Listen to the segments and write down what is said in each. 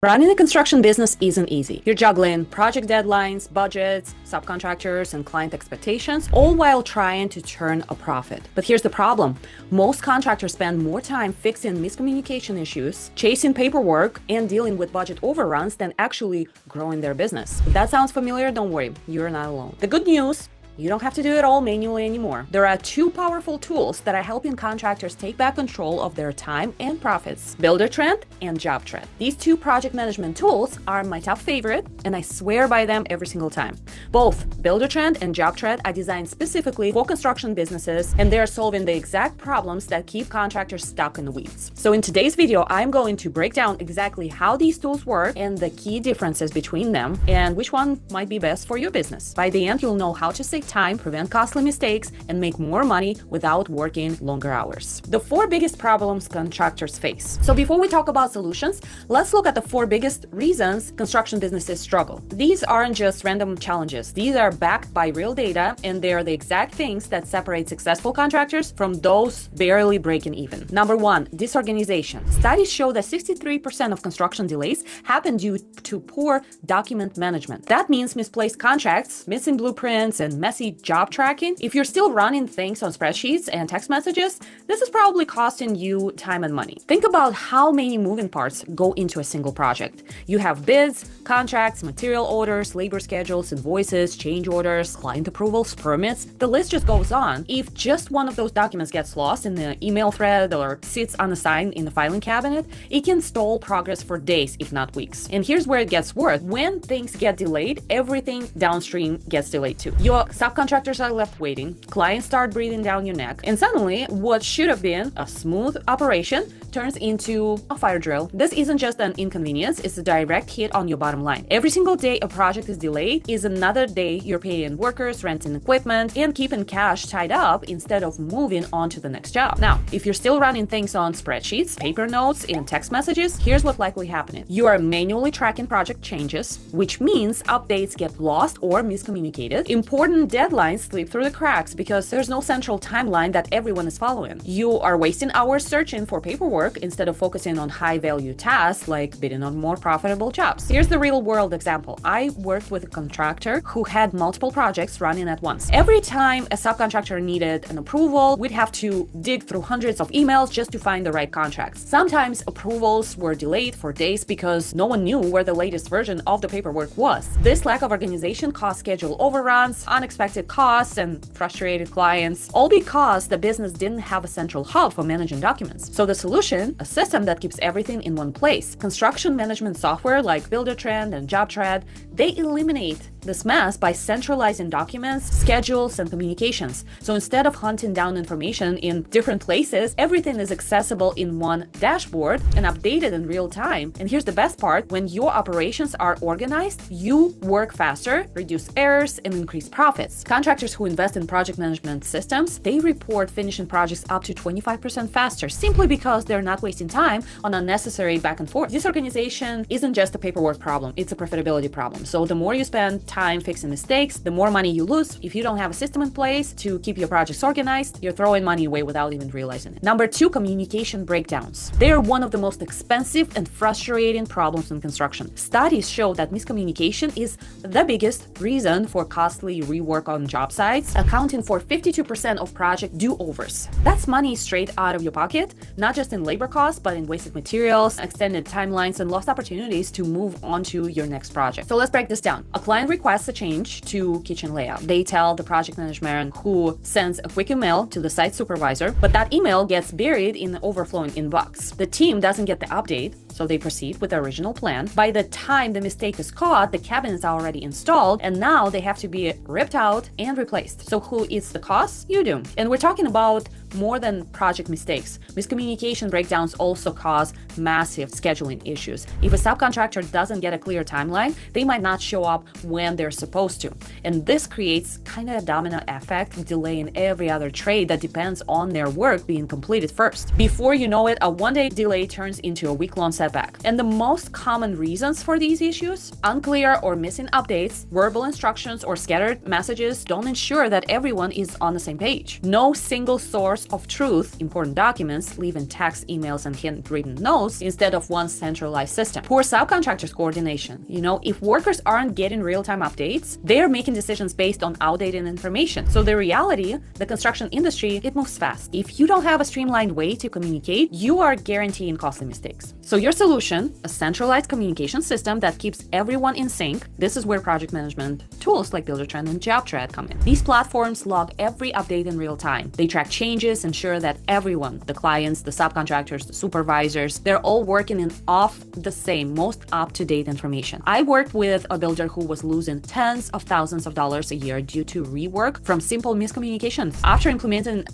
Running a construction business isn't easy. You're juggling project deadlines, budgets, subcontractors, and client expectations, all while trying to turn a profit. But here's the problem. Most contractors spend more time fixing miscommunication issues, chasing paperwork, and dealing with budget overruns than actually growing their business. If that sounds familiar, don't worry, you're not alone. The good news: you don't have to do it all manually anymore. There are two powerful tools that are helping contractors take back control of their time and profits: Buildertrend and JobTread. These two project management tools are my top favorite, and I swear by them every single time. Both Buildertrend and JobTread are designed specifically for construction businesses, and they are solving the exact problems that keep contractors stuck in the weeds. So in today's video, I'm going to break down exactly how these tools work and the key differences between them and which one might be best for your business. By the end, you'll know how to save time, prevent costly mistakes, and make more money without working longer hours. The four biggest problems contractors face. So before we talk about solutions, let's look at the four biggest reasons construction businesses struggle. These aren't just random challenges. These are backed by real data, and they're the exact things that separate successful contractors from those barely breaking even. Number one, disorganization. Studies show that 63% of construction delays happen due to poor document management. That means misplaced contracts, missing blueprints, and messy job tracking. If you're still running things on spreadsheets and text messages, this is probably costing you time and money. Think about how many moving parts go into a single project. You have bids, contracts, material orders, labor schedules, invoices, change orders, client approvals, permits. The list just goes on. If just one of those documents gets lost in the email thread or sits unassigned in the filing cabinet, it can stall progress for days, if not weeks. And here's where it gets worse. When things get delayed, everything downstream gets delayed too. Your subcontractors are left waiting, clients start breathing down your neck, and suddenly what should have been a smooth operation turns into a fire drill. This isn't just an inconvenience, it's a direct hit on your bottom line. Every single day a project is delayed is another day you're paying workers, renting equipment, and keeping cash tied up instead of moving on to the next job. Now, if you're still running things on spreadsheets, paper notes, and text messages, here's what's likely happening. You are manually tracking project changes, which means updates get lost or miscommunicated. Important deadlines slip through the cracks because there's no central timeline that everyone is following. You are wasting hours searching for paperwork instead of focusing on high-value tasks like bidding on more profitable jobs. Here's the real-world example. I worked with a contractor who had multiple projects running at once. Every time a subcontractor needed an approval, we'd have to dig through hundreds of emails just to find the right contracts. Sometimes approvals were delayed for days because no one knew where the latest version of the paperwork was. This lack of organization caused schedule overruns, unexpected costs, and frustrated clients, all because the business didn't have a central hub for managing documents. So the solution: a system that keeps everything in one place. Construction management software like Buildertrend and JobTread, they eliminate this mess by centralizing documents, schedules, and communications. So instead of hunting down information in different places, everything is accessible in one dashboard and updated in real time. And here's the best part: when your operations are organized, you work faster, reduce errors, and increase profits. Contractors who invest in project management systems, they report finishing projects up to 25% faster, simply because they're not wasting time on unnecessary back and forth. Disorganization isn't just a paperwork problem, it's a profitability problem. So the more you spend time fixing mistakes, the more money you lose. If you don't have a system in place to keep your projects organized, you're throwing money away without even realizing it. Number two, communication breakdowns. They are one of the most expensive and frustrating problems in construction. Studies show that miscommunication is the biggest reason for costly rework on job sites, accounting for 52% of project do-overs. That's money straight out of your pocket, not just in labor costs, but in wasted materials, extended timelines, and lost opportunities to move on to your next project. So let's break this down. A client requests a change to kitchen layout. They tell the project management, who sends a quick email to the site supervisor, but that email gets buried in the overflowing inbox. The team doesn't get the update, so they proceed with the original plan. By the time the mistake is caught, the cabinets are already installed, and now they have to be ripped out and replaced. So who eats the cost? You do. And we're talking about more than project mistakes. Miscommunication breakdowns also cause massive scheduling issues. If a subcontractor doesn't get a clear timeline, they might not show up when they're supposed to. And this creates kind of a domino effect, delaying every other trade that depends on their work being completed first. Before you know it, a one-day delay turns into a week-long setback. And the most common reasons for these issues: unclear or missing updates, verbal instructions, or scattered messages don't ensure that everyone is on the same page. No single source source of truth, important documents, live in text, emails, and handwritten notes instead of one centralized system. Poor subcontractors coordination. If workers aren't getting real-time updates, they're making decisions based on outdated information. So the reality, the construction industry, it moves fast. If you don't have a streamlined way to communicate, you are guaranteeing costly mistakes. So your solution, a centralized communication system that keeps everyone in sync. This is where project management tools like Buildertrend and JobTread come in. These platforms log every update in real time. They track changes, ensure that everyone, the clients, the subcontractors, the supervisors, they're all working off the same, most up-to-date information. I worked with a builder who was losing tens of thousands of dollars a year due to rework from simple miscommunications. After implementing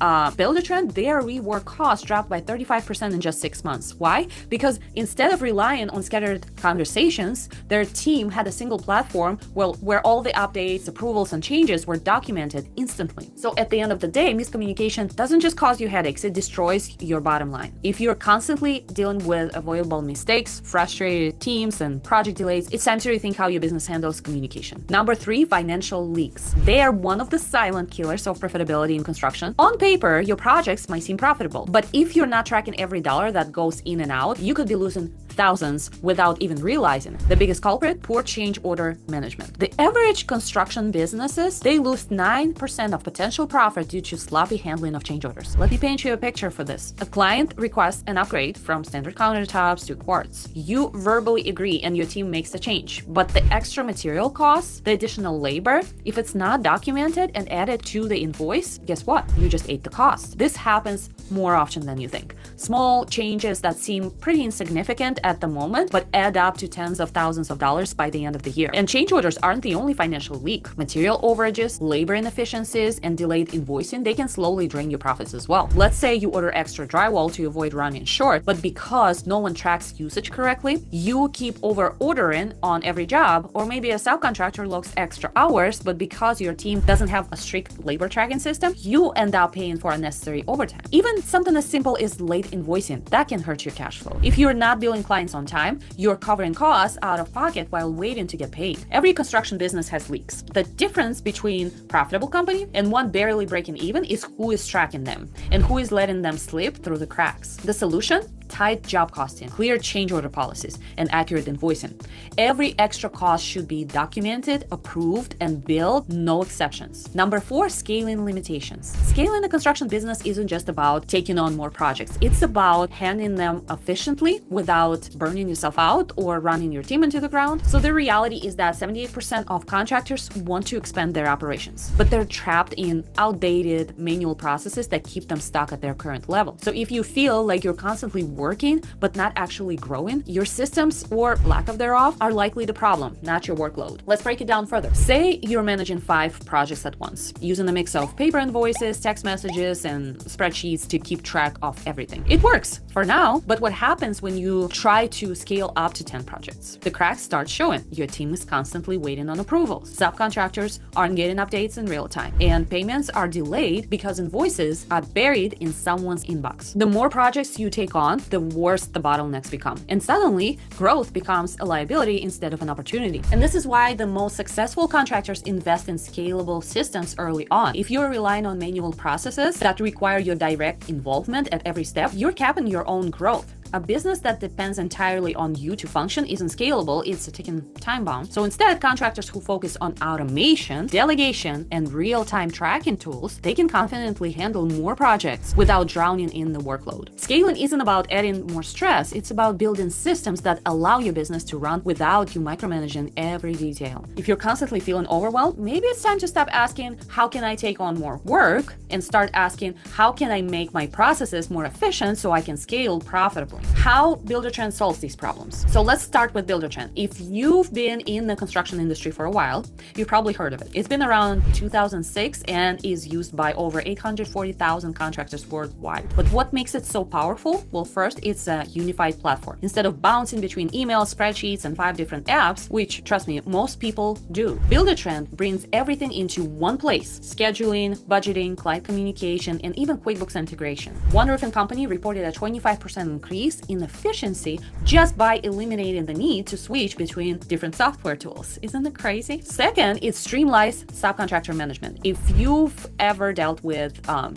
Buildertrend, their rework costs dropped by 35% in just 6 months. Why? Because instead of relying on scattered conversations, their team had a single platform where all the updates, approvals, and changes were documented instantly. So at the end of the day, miscommunication doesn't just cause you headaches, it destroys your bottom line. If you're constantly dealing with avoidable mistakes, frustrated teams, and project delays, it's time to rethink how your business handles communication. Number 3, financial leaks. They are one of the silent killers of profitability in construction. On paper, your projects might seem profitable, but if you're not tracking every dollar that goes in and out, you could be losing thousands without even realizing it. The biggest culprit, poor change order management. The average construction businesses, they lose 9% of potential profit due to sloppy handling of change orders. Let me paint you a picture for this. A client requests an upgrade from standard countertops to quartz. You verbally agree and your team makes a change, but the extra material costs, the additional labor, if it's not documented and added to the invoice, guess what? You just ate the cost. This happens more often than you think. Small changes that seem pretty insignificant at the moment, but add up to tens of thousands of dollars by the end of the year. And change orders aren't the only financial leak. Material overages, labor inefficiencies, and delayed invoicing, they can slowly drain your profits as well. Let's say you order extra drywall to avoid running short, but because no one tracks usage correctly, you keep over ordering on every job, or maybe a subcontractor logs extra hours, but because your team doesn't have a strict labor tracking system, you end up paying for unnecessary overtime. Even something as simple as late invoicing, that can hurt your cash flow. If you're not billing clients on time, you're covering costs out of pocket while waiting to get paid. Every construction business has leaks. The difference between profitable company and one barely breaking even is who is tracking them and who is letting them slip through the cracks. The solution? Tight job costing, clear change order policies, and accurate invoicing. Every extra cost should be documented, approved, and billed, no exceptions. Number 4, scaling limitations. Scaling a construction business isn't just about taking on more projects. It's about handling them efficiently without burning yourself out or running your team into the ground. So the reality is that 78% of contractors want to expand their operations, but they're trapped in outdated manual processes that keep them stuck at their current level. So if you feel like you're constantly working but not actually growing, your systems or lack of thereof are likely the problem, not your workload. Let's break it down further. Say you're managing 5 projects at once, using a mix of paper invoices, text messages, and spreadsheets to keep track of everything. It works for now, but what happens when you try to scale up to 10 projects? The cracks start showing. Your team is constantly waiting on approvals. Subcontractors aren't getting updates in real time, and payments are delayed because invoices are buried in someone's inbox. The more projects you take on, the worse the bottlenecks become. And suddenly, growth becomes a liability instead of an opportunity. And this is why the most successful contractors invest in scalable systems early on. If you're relying on manual processes that require your direct involvement at every step, you're capping your own growth. A business that depends entirely on you to function isn't scalable, it's a ticking time bomb. So instead, contractors who focus on automation, delegation, and real-time tracking tools, they can confidently handle more projects without drowning in the workload. Scaling isn't about adding more stress, it's about building systems that allow your business to run without you micromanaging every detail. If you're constantly feeling overwhelmed, maybe it's time to stop asking, how can I take on more work? And start asking, how can I make my processes more efficient so I can scale profitably? How Buildertrend solves these problems. So let's start with Buildertrend. If you've been in the construction industry for a while, you've probably heard of it. It's been around 2006 and is used by over 840,000 contractors worldwide. But what makes it so powerful? Well, first, it's a unified platform. Instead of bouncing between emails, spreadsheets, and 5 different apps, which, trust me, most people do, Buildertrend brings everything into one place: scheduling, budgeting, client communication, and even QuickBooks integration. One roofing company reported a 25% increase increase in efficiency just by eliminating the need to switch between different software tools. Isn't it crazy? Second, it streamlines subcontractor management. If you've ever dealt with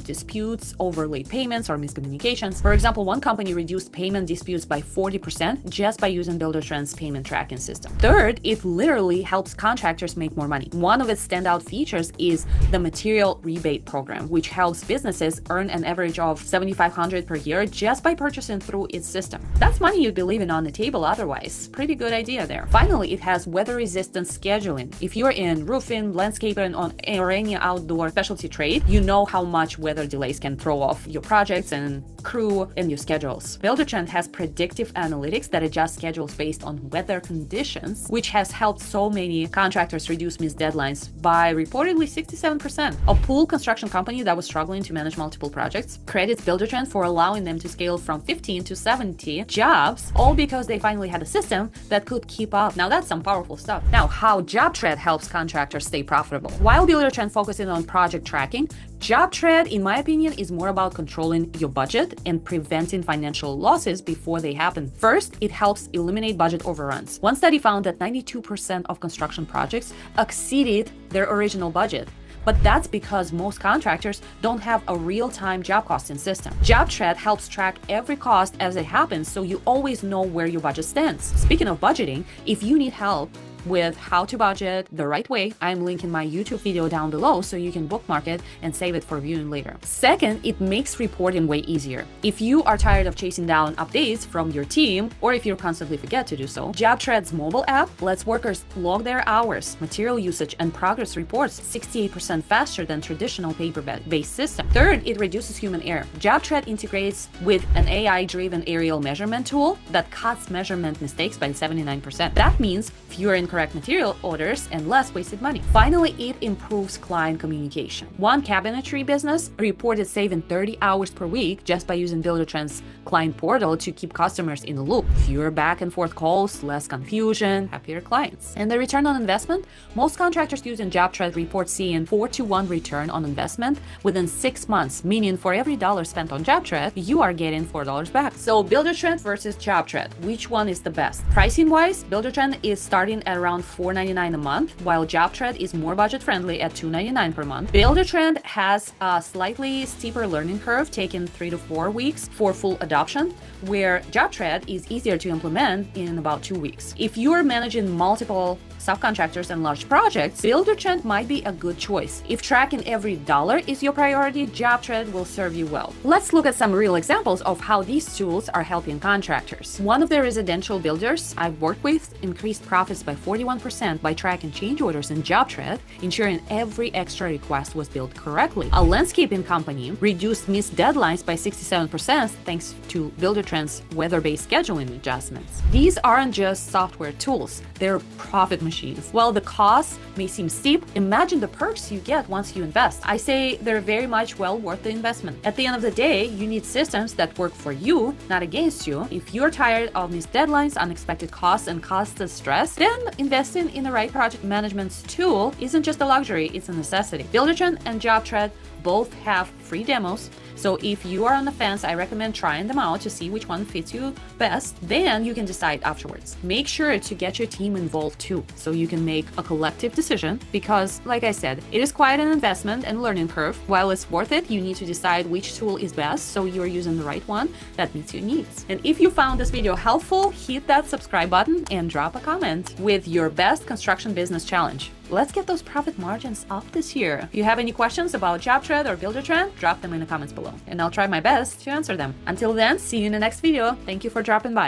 disputes over late payments or miscommunications, for example, one company reduced payment disputes by 40% just by using Buildertrend's payment tracking system. Third, it literally helps contractors make more money. One of its standout features is the material rebate program, which helps businesses earn an average of $7,500 per year just by purchasing through its system. That's money you'd be leaving on the table otherwise. Pretty good idea there. Finally, it has weather-resistant scheduling. If you're in roofing, landscaping, or any outdoor specialty trade, you know how much weather delays can throw off your projects and crew and your schedules. Buildertrend has predictive analytics that adjust schedules based on weather conditions, which has helped so many contractors reduce missed deadlines by reportedly 67%. A pool construction company that was struggling to manage multiple projects credits Buildertrend for allowing them to scale from 15 to 70 jobs, all because they finally had a system that could keep up. Now that's some powerful stuff. Now, how JobTread helps contractors stay profitable. While Buildertrend focuses on project tracking, JobTread, in my opinion, is more about controlling your budget and preventing financial losses before they happen. First, it helps eliminate budget overruns. One study found that 92% of construction projects exceeded their original budget. But that's because most contractors don't have a real-time job costing system. JobTread helps track every cost as it happens, so you always know where your budget stands. Speaking of budgeting, if you need help with how to budget the right way, I'm linking my YouTube video down below so you can bookmark it and save it for viewing later. Second, it makes reporting way easier. If you are tired of chasing down updates from your team, or if you constantly forget to do so, JobTread's mobile app lets workers log their hours, material usage, and progress reports 68% faster than traditional paper-based system. Third, it reduces human error. JobTread integrates with an AI-driven aerial measurement tool that cuts measurement mistakes by 79%. That means fewer incorrect material orders and less wasted money. Finally, it improves client communication. One cabinetry business reported saving 30 hours per week just by using Buildertrend's client portal to keep customers in the loop. Fewer back and forth calls, less confusion, happier clients. And the return on investment? Most contractors using JobTread report seeing 4-to-1 return on investment within 6 months, meaning for every dollar spent on JobTread, you are getting $4 back. So Buildertrend versus JobTread, which one is the best? Pricing-wise, Buildertrend is starting at around $4.99 a month, while JobTread is more budget-friendly at $2.99 per month. Buildertrend has a slightly steeper learning curve, taking 3 to 4 weeks for full adoption, where JobTread is easier to implement in about 2 weeks. If you are managing multiple subcontractors and large projects, Buildertrend might be a good choice. If tracking every dollar is your priority, JobTread will serve you well. Let's look at some real examples of how these tools are helping contractors. One of the residential builders I've worked with increased profits by 41% by tracking change orders in JobTread, ensuring every extra request was billed correctly. A landscaping company reduced missed deadlines by 67% thanks to Buildertrend's weather-based scheduling adjustments. These aren't just software tools, they're profit machines. While the costs may seem steep, imagine the perks you get once you invest. I say they're very much well worth the investment. At the end of the day, you need systems that work for you, not against you. If you're tired of missed deadlines, unexpected costs, and constant stress, then investing in the right project management tool isn't just a luxury, it's a necessity. Buildertrend and JobTread both have free demos, so if you are on the fence, I recommend trying them out to see which one fits you best. Then you can decide afterwards. Make sure to get your team involved too, so you can make a collective decision, because like I said, it is quite an investment and learning curve. While it's worth it, you need to decide which tool is best so you're using the right one that meets your needs. And if you found this video helpful, hit that subscribe button and drop a comment with your best construction business challenge. Let's get those profit margins up this year. If you have any questions about JobTread or Buildertrend, drop them in the comments below, and I'll try my best to answer them. Until then, see you in the next video. Thank you for dropping by.